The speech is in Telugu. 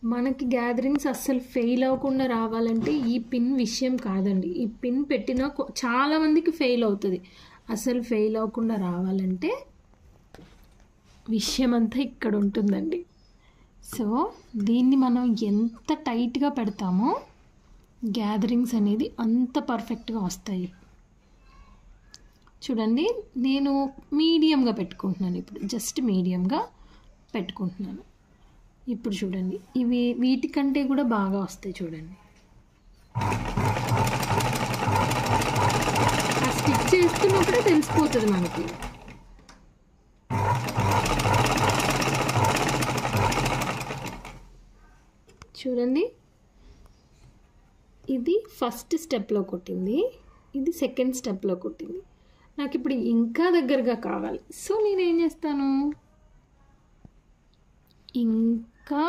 మనకి గ్యాదరింగ్స్ అస్సలు ఫెయిల్ అవ్వకుండా రావాలంటే ఈ పిన్ విషయం కాదండి. ఈ పిన్ పెట్టినా చాలామందికి ఫెయిల్ అవుతుంది. అసలు ఫెయిల్ అవ్వకుండా రావాలంటే విషయం అంతా ఇక్కడ ఉంటుందండి. సో దీన్ని మనం ఎంత టైట్గా పెడతామో గ్యాదరింగ్స్ అనేది అంత పర్ఫెక్ట్గా వస్తాయి. చూడండి, నేను మీడియంగా పెట్టుకుంటున్నాను. ఇప్పుడు జస్ట్ మీడియంగా పెట్టుకుంటున్నాను. ఇప్పుడు చూడండి, వీటికంటే కూడా బాగా వస్తాయి. చూడండి, ఆ స్టిచ్ చేస్తున్నప్పుడే తెలిసిపోతుంది మనకి. చూడండి, ఇది ఫస్ట్ స్టెప్లో కొట్టింది, ఇది సెకండ్ స్టెప్లో కొట్టింది. నాకు ఇప్పుడు ఇంకా దగ్గరగా కావాలి. సో నేనేం చేస్తాను, ఇంకా